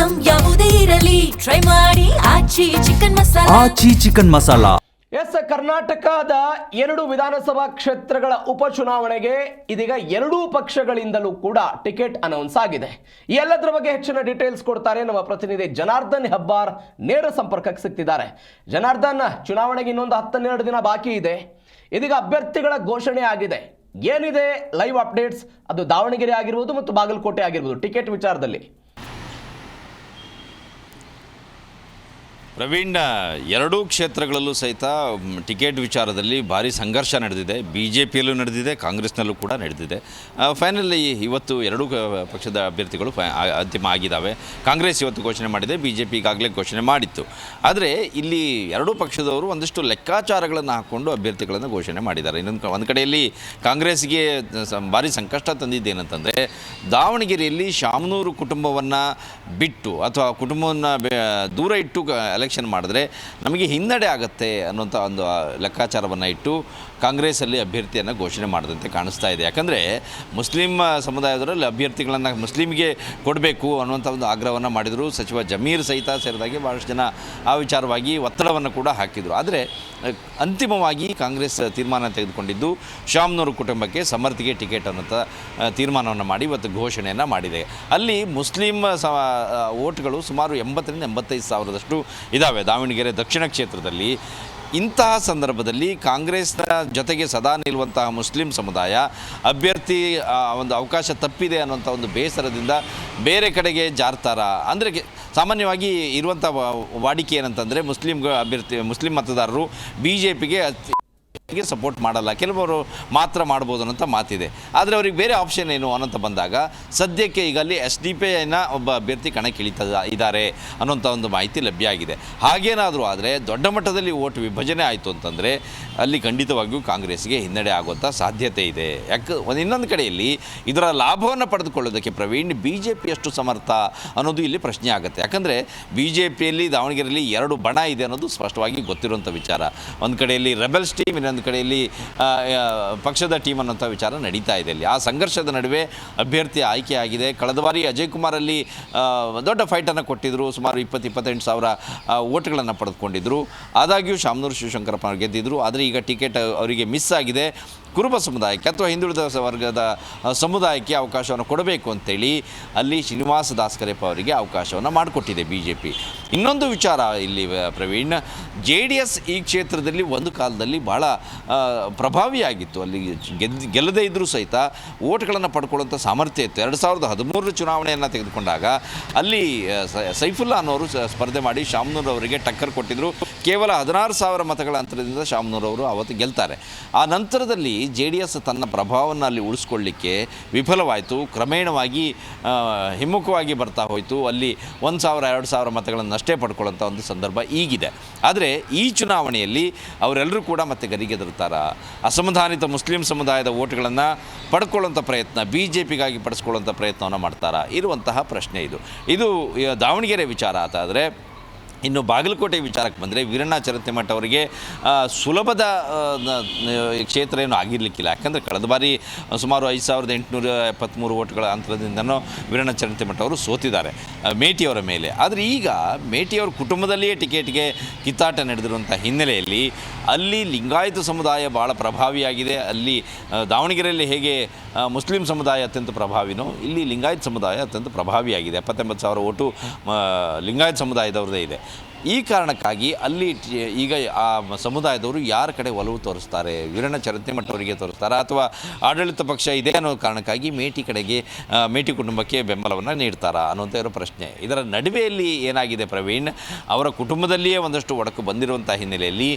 Item ಯಾವುದೇ ಇರಲಿ try ಮಾಡಿ ಆಚಿ ಚಿಕನ್ ಮಸಾಲಾ. ಆಚಿ ಚಿಕನ್ ಮಸಾಲಾ. ಎಸ್, ಕರ್ನಾಟಕದ 2 ವಿಧಾನಸಭಾ ಕ್ಷೇತ್ರಗಳ ಉಪಚುನಾವಣೆಗೆ ಇದೀಗ ಎರಡೂ ಪಕ್ಷಗಳಿಂದಲೂ ಕೂಡ ಟಿಕೆಟ್ ಅನೌನ್ಸ್ ಆಗಿದೆ. ಈ ಎಲ್ಲದರ ಬಗ್ಗೆ ಹೆಚ್ಚಿನ ಡೀಟೇಲ್ಸ್ ಕೊಡ್ತಾರೆ ನಮ್ಮ ಪ್ರತಿನಿಧಿ ಜನಾರ್ದನ್ ಹೆಬ್ಬಾರ್. ನೇರ ಸಂಪರ್ಕಕ್ಕೆ ಸಿಗ್ತಿದ್ದಾರೆ. ಜನಾರ್ದನ್, ಚುನಾವಣೆಗೆ ಇನ್ನೊಂದು 12 ದಿನ ಬಾಕಿ ಇದೆ. ಇದೀಗ ಅಭ್ಯರ್ಥಿಗಳ ಘೋಷಣೆ ಆಗಿದೆ. ಏನಿದೆ ಲೈವ್ ಅಪ್ಡೇಟ್ಸ್? ಅದು ದಾವಣಗೆರೆ ಆಗಿರ್ಬೋದು ಮತ್ತು ಬಾಗಲಕೋಟೆ ಆಗಿರ್ಬೋದು, ಟಿಕೆಟ್ ವಿಚಾರದಲ್ಲಿ. ಪ್ರವೀಣ್, ಎರಡೂ ಕ್ಷೇತ್ರಗಳಲ್ಲೂ ಸಹಿತ ಟಿಕೆಟ್ ವಿಚಾರದಲ್ಲಿ ಭಾರಿ ಸಂಘರ್ಷ ನಡೆದಿದೆ. ಬಿ ಜೆ ಪಿಯಲ್ಲೂ ನಡೆದಿದೆ, ಕಾಂಗ್ರೆಸ್ನಲ್ಲೂ ಕೂಡ ನಡೆದಿದೆ. ಫೈನಲಿ ಇವತ್ತು ಎರಡೂ ಪಕ್ಷದ ಅಭ್ಯರ್ಥಿಗಳು ಅಂತಿಮ ಆಗಿದ್ದಾವೆ. ಕಾಂಗ್ರೆಸ್ ಇವತ್ತು ಘೋಷಣೆ ಮಾಡಿದೆ, ಬಿ ಜೆ ಪಿ ಈಗಾಗಲೇ ಘೋಷಣೆ ಮಾಡಿತ್ತು. ಆದರೆ ಇಲ್ಲಿ ಎರಡೂ ಪಕ್ಷದವರು ಒಂದಷ್ಟು ಲೆಕ್ಕಾಚಾರಗಳನ್ನು ಹಾಕ್ಕೊಂಡು ಅಭ್ಯರ್ಥಿಗಳನ್ನು ಘೋಷಣೆ ಮಾಡಿದ್ದಾರೆ. ಒಂದು ಕಡೆಯಲ್ಲಿ ಕಾಂಗ್ರೆಸ್ಗೆ ಭಾರಿ ಸಂಕಷ್ಟ ತಂದಿದ್ದೇನಂತಂದರೆ, ದಾವಣಗೆರೆಯಲ್ಲಿ ಶಾಮನೂರು ಕುಟುಂಬವನ್ನು ಬಿಟ್ಟು ಅಥವಾ ಕುಟುಂಬವನ್ನು ದೂರ ಇಟ್ಟು ಎಲೆಕ್ಷನ್ ಮಾಡಿದ್ರೆ ನಮಗೆ ಹಿನ್ನಡೆ ಆಗುತ್ತೆ ಅನ್ನೋಂಥ ಒಂದು ಲೆಕ್ಕಾಚಾರವನ್ನು ಇಟ್ಟು ಕಾಂಗ್ರೆಸ್ಸಲ್ಲಿ ಅಭ್ಯರ್ಥಿಯನ್ನು ಘೋಷಣೆ ಮಾಡಿದಂತೆ ಕಾಣಿಸ್ತಾ ಇದೆ. ಯಾಕಂದರೆ ಮುಸ್ಲಿಂ ಸಮುದಾಯದವರಲ್ಲಿ ಅಭ್ಯರ್ಥಿಗಳನ್ನು ಮುಸ್ಲಿಮ್ಗೆ ಕೊಡಬೇಕು ಅನ್ನುವಂಥ ಒಂದು ಆಗ್ರಹವನ್ನು ಮಾಡಿದರು. ಸಚಿವ ಜಮೀರ್ ಸಹಿತ ಸೇರಿದಾಗೆ ಭಾಳಷ್ಟು ಜನ ಆ ವಿಚಾರವಾಗಿ ಒತ್ತಡವನ್ನು ಕೂಡ ಹಾಕಿದರು. ಆದರೆ ಅಂತಿಮವಾಗಿ ಕಾಂಗ್ರೆಸ್ ತೀರ್ಮಾನ ತೆಗೆದುಕೊಂಡಿದ್ದು ಶಾಮನೂರು ಕುಟುಂಬಕ್ಕೆ ಸಮರ್ಥಿಗೆ ಟಿಕೆಟ್ ಅನ್ನೋಂಥ ತೀರ್ಮಾನವನ್ನು ಮಾಡಿ ಇವತ್ತು ಘೋಷಣೆಯನ್ನು ಮಾಡಿದೆ. ಅಲ್ಲಿ ಮುಸ್ಲಿಂ ಓಟ್ಗಳು ಸುಮಾರು 80,000-85,000 ಸಾವಿರದಷ್ಟು ಇದ್ದಾವೆ ದಾವಣಗೆರೆ ದಕ್ಷಿಣ ಕ್ಷೇತ್ರದಲ್ಲಿ. ಇಂತಹ ಸಂದರ್ಭದಲ್ಲಿ ಕಾಂಗ್ರೆಸ್ನ ಜೊತೆಗೆ ಸದಾ ನಿಲ್ಲುವಂತಹ ಮುಸ್ಲಿಂ ಸಮುದಾಯ ಅಭ್ಯರ್ಥಿ ಒಂದು ಅವಕಾಶ ತಪ್ಪಿದೆ ಅನ್ನೋಂಥ ಒಂದು ಬೇಸರದಿಂದ ಬೇರೆ ಕಡೆಗೆ ಜಾರ್ತಾರ. ಅಂದರೆ ಸಾಮಾನ್ಯವಾಗಿ ಇರುವಂಥ ವಾಡಿಕೆ ಏನಂತಂದರೆ ಮುಸ್ಲಿಂ ಮತದಾರರು ಬಿ ಜೆ ಪಿಗೆ ಸಪೋರ್ಟ್ ಮಾಡಲ್ಲ, ಕೆಲವರು ಮಾತ್ರ ಮಾಡ್ಬೋದು ಅನ್ನೋಂಥ ಮಾತಿದೆ. ಆದರೆ ಅವ್ರಿಗೆ ಬೇರೆ ಆಪ್ಷನ್ ಏನು ಅನ್ನೋಂಥ ಬಂದಾಗ ಸದ್ಯಕ್ಕೆ ಈಗ ಅಲ್ಲಿ SDP ಒಬ್ಬ ಅಭ್ಯರ್ಥಿ ಕಣಕ್ಕಿಳಿತಾ ಇದ್ದಾರೆ ಅನ್ನೋಂಥ ಒಂದು ಮಾಹಿತಿ ಲಭ್ಯ ಆಗಿದೆ. ಹಾಗೇನಾದರೂ ಆದರೆ ದೊಡ್ಡ ಮಟ್ಟದಲ್ಲಿ ಓಟ್ ವಿಭಜನೆ ಆಯಿತು ಅಂತಂದರೆ ಅಲ್ಲಿ ಖಂಡಿತವಾಗಿಯೂ ಕಾಂಗ್ರೆಸ್ಗೆ ಹಿನ್ನಡೆ ಆಗುವಂಥ ಸಾಧ್ಯತೆ ಇದೆ. ಇನ್ನೊಂದು ಕಡೆಯಲ್ಲಿ ಇದರ ಲಾಭವನ್ನು ಪಡೆದುಕೊಳ್ಳೋದಕ್ಕೆ ಪ್ರವೀಣ್ BJP ಎಷ್ಟು ಸಮರ್ಥ ಅನ್ನೋದು ಇಲ್ಲಿ ಪ್ರಶ್ನೆ ಆಗುತ್ತೆ. ಯಾಕಂದರೆ BJPಯಲ್ಲಿ ದಾವಣಗೆರೆಯಲ್ಲಿ 2 ಬಣ ಇದೆ ಅನ್ನೋದು ಸ್ಪಷ್ಟವಾಗಿ ಗೊತ್ತಿರುವಂಥ ವಿಚಾರ. ಒಂದು ಕಡೆಯಲ್ಲಿ ರೆಬೆಲ್ಸ್ ಟೀಮ್, ಇನ್ನೊಂದು ಕಡೆಯಲ್ಲಿ ಪಕ್ಷದ ಟೀಮ್ ಅನ್ನೋಂಥ ವಿಚಾರ ನಡೀತಾ ಇದೆ. ಇಲ್ಲಿ ಆ ಸಂಘರ್ಷದ ನಡುವೆ ಅಭ್ಯರ್ಥಿ ಆಯ್ಕೆ ಆಗಿದೆ. ಕಳೆದ ಬಾರಿ ಅಜಯ್ ಕುಮಾರಲ್ಲಿ ದೊಡ್ಡ ಫೈಟನ್ನು ಕೊಟ್ಟಿದ್ದರು, ಸುಮಾರು 20-28 ಸಾವಿರ ಓಟ್ಗಳನ್ನು ಪಡೆದುಕೊಂಡಿದ್ದರು. ಆದಾಗ್ಯೂ ಶಾಮನೂರು ಶಿವಶಂಕರಪ್ಪ ಗೆದ್ದಿದ್ದರು. ಆದರೆ ಈಗ ಟಿಕೆಟ್ ಅವರಿಗೆ ಮಿಸ್ ಆಗಿದೆ. ಕುರುಬ ಸಮುದಾಯಕ್ಕೆ ಅಥವಾ ಹಿಂದುಳಿದ ವರ್ಗದ ಸಮುದಾಯಕ್ಕೆ ಅವಕಾಶವನ್ನು ಕೊಡಬೇಕು ಅಂತೇಳಿ ಅಲ್ಲಿ ಶ್ರೀನಿವಾಸ ದಾಸ್ಕರೆಪ್ಪ ಅವರಿಗೆ ಅವಕಾಶವನ್ನು ಮಾಡಿಕೊಟ್ಟಿದೆ BJP. ಇನ್ನೊಂದು ವಿಚಾರ ಇಲ್ಲಿ ಪ್ರವೀಣ್, JDS ಈ ಕ್ಷೇತ್ರದಲ್ಲಿ ಒಂದು ಕಾಲದಲ್ಲಿ ಭಾಳ ಪ್ರಭಾವಿಯಾಗಿತ್ತು. ಅಲ್ಲಿ ಗೆಲ್ಲದೇ ಇದ್ದರೂ ಸಹಿತ ಓಟ್ಗಳನ್ನು ಪಡ್ಕೊಳ್ಳುವಂಥ ಸಾಮರ್ಥ್ಯ ಇತ್ತು. 2013 ಚುನಾವಣೆಯನ್ನು ತೆಗೆದುಕೊಂಡಾಗ ಅಲ್ಲಿ ಸೈಫುಲ್ಲಾ ಅನ್ನೋರು ಸ್ಪರ್ಧೆ ಮಾಡಿ ಶಾಮನೂರು ಅವರಿಗೆ ಟಕ್ಕರ್ ಕೊಟ್ಟಿದ್ದರು. ಕೇವಲ 16,000 ಮತಗಳ ಅಂತರದಿಂದ ಶಾಮನೂರು ಅವರು ಅವತ್ತು ಗೆಲ್ತಾರೆ. ಆ ನಂತರದಲ್ಲಿ JDS ತನ್ನ ಪ್ರಭಾವವನ್ನು ಅಲ್ಲಿ ಉಳಿಸ್ಕೊಳ್ಳಿಕ್ಕೆ ವಿಫಲವಾಯಿತು. ಕ್ರಮೇಣವಾಗಿ ಹಿಮ್ಮುಖವಾಗಿ ಬರ್ತಾ ಹೋಯಿತು. ಅಲ್ಲಿ 1,000-2,000 ಮತಗಳನ್ನಷ್ಟೇ ಪಡ್ಕೊಳ್ಳೋಂಥ ಒಂದು ಸಂದರ್ಭ ಈಗಿದೆ. ಆದರೆ ಈ ಚುನಾವಣೆಯಲ್ಲಿ ಅವರೆಲ್ಲರೂ ಕೂಡ ಮತ್ತೆ ಗರಿಗೆದರ್ತಾರ. ಅಸಮಾಧಾನಿತ ಮುಸ್ಲಿಂ ಸಮುದಾಯದ ಓಟ್ಗಳನ್ನು ಪಡ್ಕೊಳ್ಳೋಂಥ ಪ್ರಯತ್ನ, BJPಗಾಗಿ ಪಡಿಸ್ಕೊಳ್ಳೋಂಥ ಪ್ರಯತ್ನವನ್ನು ಮಾಡ್ತಾರಾ ಇರುವಂತಹ ಪ್ರಶ್ನೆ ಇದು ದಾವಣಗೆರೆ ವಿಚಾರ ಆತಾದರೆ. ಇನ್ನು ಬಾಗಲಕೋಟೆ ವಿಚಾರಕ್ಕೆ ಬಂದರೆ ವೀರಣ್ಣ ಚರಂತಿಮಠ ಅವರಿಗೆ ಸುಲಭದ ಕ್ಷೇತ್ರ ಏನು ಆಗಿರಲಿಕ್ಕಿಲ್ಲ. ಯಾಕಂದರೆ ಕಳೆದ ಬಾರಿ ಸುಮಾರು 5,873 ಓಟ್ಗಳ ಅಂತರದಿಂದನೂ ವೀರಣ್ಣ ಚರಂತಿಮಠ ಅವರು ಸೋತಿದ್ದಾರೆ ಮೇಟಿಯವರ ಮೇಲೆ. ಆದರೆ ಈಗ ಮೇಟಿಯವರ ಕುಟುಂಬದಲ್ಲಿಯೇ ಟಿಕೆಟ್ಗೆ ಕಿತ್ತಾಟ ನಡೆದಿರುವಂಥ ಹಿನ್ನೆಲೆಯಲ್ಲಿ ಅಲ್ಲಿ ಲಿಂಗಾಯತ ಸಮುದಾಯ ಭಾಳ ಪ್ರಭಾವಿಯಾಗಿದೆ. ಅಲ್ಲಿ ದಾವಣಗೆರೆಯಲ್ಲಿ ಹೇಗೆ ಮುಸ್ಲಿಂ ಸಮುದಾಯ ಅತ್ಯಂತ ಪ್ರಭಾವಿನೋ ಇಲ್ಲಿ ಲಿಂಗಾಯತ ಸಮುದಾಯ ಅತ್ಯಂತ ಪ್ರಭಾವಿಯಾಗಿದೆ. 79,000 ಓಟು ಲಿಂಗಾಯತ ಸಮುದಾಯದವ್ರದ್ದೇ ಇದೆ. ಈ ಕಾರಣಕ್ಕಾಗಿ ಅಲ್ಲಿ ಈಗ ಆ ಸಮುದಾಯದವರು ಯಾರ ಕಡೆ ಒಲವು ತೋರಿಸ್ತಾರೆ, ವೀರಣ್ಣ ಚರಂತಿಮಠ ಅವರಿಗೆ ತೋರಿಸ್ತಾರೆ ಅಥವಾ ಆಡಳಿತ ಪಕ್ಷ ಇದೆ ಅನ್ನೋ ಕಾರಣಕ್ಕಾಗಿ ಮೇಟಿ ಕುಟುಂಬಕ್ಕೆ ಬೆಂಬಲವನ್ನು ನೀಡ್ತಾರಾ ಅನ್ನೋಂಥ ಇರೋ ಪ್ರಶ್ನೆ. ಇದರ ನಡುವೆಯಲ್ಲಿ ಏನಾಗಿದೆ ಪ್ರವೀಣ್, ಅವರ ಕುಟುಂಬದಲ್ಲಿಯೇ ಒಂದಷ್ಟು ಒಡಕು ಬಂದಿರುವಂಥ ಹಿನ್ನೆಲೆಯಲ್ಲಿ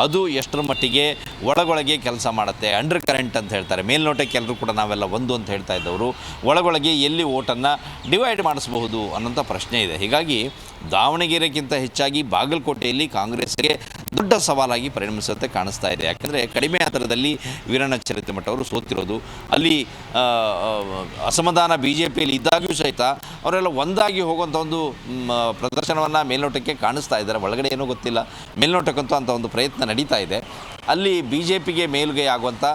ಅದು ಎಷ್ಟರ ಮಟ್ಟಿಗೆ ಒಳಗೊಳಗೆ ಕೆಲಸ ಮಾಡುತ್ತೆ. ಅಂಡರ್ ಕರೆಂಟ್ ಅಂತ ಹೇಳ್ತಾರೆ. ಮೇಲ್ನೋಟಕ್ಕೆ ಎಲ್ಲರೂ ಕೂಡ ನಾವೆಲ್ಲ ಒಂದು ಅಂತ ಹೇಳ್ತಾ ಇದ್ದವರು ಒಳಗೊಳಗೆ ಎಲ್ಲಿ ಓಟನ್ನು ಡಿವೈಡ್ ಮಾಡಿಸಬಹುದು ಅನ್ನೋಂಥ ಪ್ರಶ್ನೆ ಇದೆ. ಹೀಗಾಗಿ ದಾವಣಗೆರೆಗಿಂತ ಹೆಚ್ಚಾಗಿ ಬಾಗಲಕೋಟೆಯಲ್ಲಿ ಕಾಂಗ್ರೆಸ್ಗೆ ದೊಡ್ಡ ಸವಾಲಾಗಿ ಪರಿಣಮಿಸುತ್ತೆ ಕಾಣಿಸ್ತಾ ಇದೆ. ಯಾಕಂದರೆ ಕಡಿಮೆ ಅಂತರದಲ್ಲಿ ವೀರಣ್ಣ ಚರಂತಿಮಠ ಅವರು ಸೋತಿರೋದು, ಅಲ್ಲಿ ಅಸಮಾಧಾನ BJPಯಲ್ಲಿ ಇದ್ದಾಗ್ಯೂ ಸಹಿತ ಅವರೆಲ್ಲ ಒಂದಾಗಿ ಹೋಗುವಂಥ ಒಂದು ಪ್ರದರ್ಶನವನ್ನು ಮೇಲ್ನೋಟಕ್ಕೆ ಕಾಣಿಸ್ತಾ ಇದ್ದಾರೆ. ಒಳಗಡೆ ಏನೂ ಗೊತ್ತಿಲ್ಲ, ಮೇಲ್ನೋಟಕ್ಕಂತೂ ಅಂಥ ಒಂದು ಪ್ರಯತ್ನ ನಡೀತಾ ಇದೆ. ಅಲ್ಲಿ ಬಿ ಜೆ ಪಿಗೆ ಮೇಲುಗೈ ಆಗುವಂಥ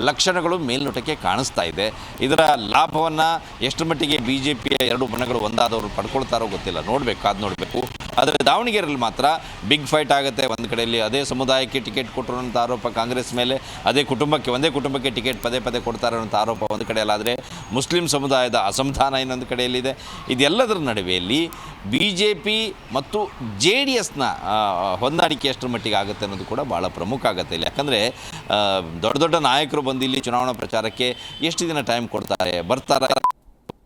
ಲಕ್ಷಣಗಳು ಮೇಲ್ನೋಟಕ್ಕೆ ಕಾಣಿಸ್ತಾ ಇದೆ. ಇದರ ಲಾಭವನ್ನು ಎಷ್ಟು ಮಟ್ಟಿಗೆ ಬಿ ಜೆ ಪಿಯ ಎರಡು ಬಣಗಳು ಒಂದಾದವರು ಪಡ್ಕೊಳ್ತಾರೋ ಗೊತ್ತಿಲ್ಲ, ಕಾದು ನೋಡಬೇಕು. ಆದರೆ ದಾವಣಗೆರೆಯಲ್ಲಿ ಮಾತ್ರ ಬಿಗ್ ಫೈಟ್ ಆಗುತ್ತೆ. ಒಂದು ಕಡೆಯಲ್ಲಿ ಅದೇ ಸಮುದಾಯಕ್ಕೆ ಟಿಕೆಟ್ ಕೊಟ್ಟರು ಅಂತ ಆರೋಪ ಕಾಂಗ್ರೆಸ್ ಮೇಲೆ, ಒಂದೇ ಕುಟುಂಬಕ್ಕೆ ಟಿಕೆಟ್ ಪದೇ ಪದೇ ಕೊಡ್ತಾರೆ ಅನ್ನೋ ಆರೋಪ ಒಂದು ಕಡೆಯಲ್ಲಾದರೆ, ಮುಸ್ಲಿಂ ಸಮುದಾಯದ ಅಸಮಾಧಾನ ಇನ್ನೊಂದು ಕಡೆಯಲ್ಲಿದೆ. ಇದೆಲ್ಲದರ ನಡುವೆಯಲ್ಲಿ ಬಿ ಜೆ ಪಿ ಮತ್ತು ಜೆ ಡಿ ಎಸ್ನ ಹೊಂದಾಣಿಕೆ ಎಷ್ಟರ ಮಟ್ಟಿಗೆ ಆಗುತ್ತೆ ಅನ್ನೋದು ಕೂಡ ಭಾಳ ಪ್ರಮುಖ ಆಗುತ್ತೆ ಇಲ್ಲಿ. ಯಾಕಂದರೆ ದೊಡ್ಡ ದೊಡ್ಡ ನಾಯಕರು ಬಂದು ಇಲ್ಲಿ ಚುನಾವಣಾ ಪ್ರಚಾರಕ್ಕೆ ಎಷ್ಟು ದಿನ ಟೈಮ್ ಬರ್ತಾರೆ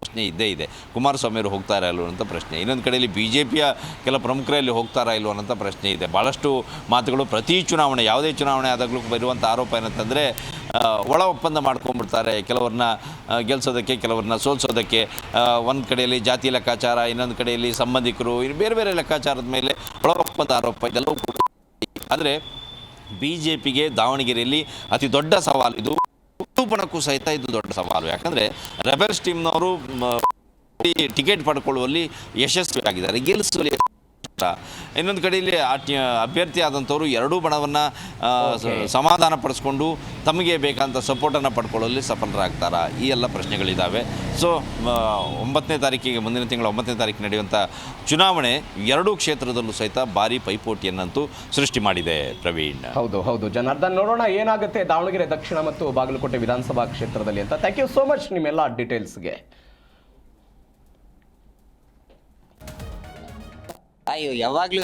ಪ್ರಶ್ನೆ ಇದ್ದೇ ಇದೆ. ಕುಮಾರಸ್ವಾಮಿ ಅವರು ಹೋಗ್ತಾರಾ ಇಲ್ವೋ ಅಂತ ಪ್ರಶ್ನೆ, ಇನ್ನೊಂದು ಕಡೆಯಲ್ಲಿ ಬಿ ಜೆ ಪಿಯ ಕೆಲ ಪ್ರಮುಖರಲ್ಲಿ ಹೋಗ್ತಾರಾ ಇಲ್ವೋ ಅನ್ನೋಂಥ ಪ್ರಶ್ನೆ ಇದೆ. ಭಾಳಷ್ಟು ಮಾತುಗಳು ಪ್ರತಿ ಚುನಾವಣೆ, ಯಾವುದೇ ಚುನಾವಣೆ ಆದಾಗಲೂ ಬರುವಂಥ ಆರೋಪ ಏನಂತಂದರೆ ಒಳ ಒಪ್ಪಂದ ಮಾಡ್ಕೊಂಡ್ಬಿಡ್ತಾರೆ, ಕೆಲವ್ರನ್ನ ಗೆಲ್ಲಿಸೋದಕ್ಕೆ ಕೆಲವ್ರನ್ನ ಸೋಲಿಸೋದಕ್ಕೆ. ಒಂದು ಕಡೆಯಲ್ಲಿ ಜಾತಿ ಲೆಕ್ಕಾಚಾರ, ಇನ್ನೊಂದು ಕಡೆಯಲ್ಲಿ ಸಂಬಂಧಿಕರು, ಬೇರೆ ಬೇರೆ ಲೆಕ್ಕಾಚಾರದ ಮೇಲೆ ಒಳ ಒಪ್ಪಂದ ಆರೋಪ ಇದೆಲ್ಲವೂ ಕೂಡ. ಆದರೆ ಬಿ ಜೆ ಪಿಗೆ ದಾವಣಗೆರೆಯಲ್ಲಿ ಅತಿ ದೊಡ್ಡ ಸವಾಲು ಇದು, ಬಣಕ್ಕೂ ಸಹಿತ ಇದು ದೊಡ್ಡ ಸವಾಲು. ಯಾಕಂದರೆ ರೆಬೆಲ್ಸ್ ಟೀಮ್ನವರು ಟಿಕೆಟ್ ಪಡ್ಕೊಳ್ಳುವಲ್ಲಿ ಯಶಸ್ವಿಯಾಗಿದ್ದಾರೆ, ಗೆಲ್ಲಿಸುವಲ್ಲಿ. ಇನ್ನೊಂದು ಕಡೆಯಲ್ಲಿ ಅಭ್ಯರ್ಥಿ ಆದಂಥವರು ಎರಡೂ ಬಣವನ್ನು ಸಮಾಧಾನ ಪಡಿಸ್ಕೊಂಡು ತಮಗೆ ಬೇಕಾದಂಥ ಸಪೋರ್ಟನ್ನು ಪಡ್ಕೊಳ್ಳುವಲ್ಲಿ ಸಫಲರಾಗ್ತಾರಾ, ಈ ಎಲ್ಲ ಪ್ರಶ್ನೆಗಳಿದ್ದಾವೆ. ಸೊ 9ನೇ ತಾರೀಕಿಗೆ, ಮುಂದಿನ ತಿಂಗಳ 9ನೇ ತಾರೀಕು ನಡೆಯುವಂಥ ಚುನಾವಣೆ ಎರಡೂ ಕ್ಷೇತ್ರದಲ್ಲೂ ಸಹಿತ ಭಾರಿ ಪೈಪೋಟಿಯನ್ನಂತೂ ಸೃಷ್ಟಿ ಮಾಡಿದೆ. ಪ್ರವೀಣ್. ಹೌದು ಜನಾರ್ದನ್, ನೋಡೋಣ ಏನಾಗುತ್ತೆ ದಾವಣಗೆರೆ ದಕ್ಷಿಣ ಮತ್ತು ಬಾಗಲಕೋಟೆ ವಿಧಾನಸಭಾ ಕ್ಷೇತ್ರದಲ್ಲಿ ಅಂತ. ಥ್ಯಾಂಕ್ ಯು ಸೋ ಮಚ್ ನಿಮ್ಮೆಲ್ಲ ಡೀಟೇಲ್ಸ್ಗೆ. ಅಯ್ಯೋ ಯಾವಾಗ್ಲೂ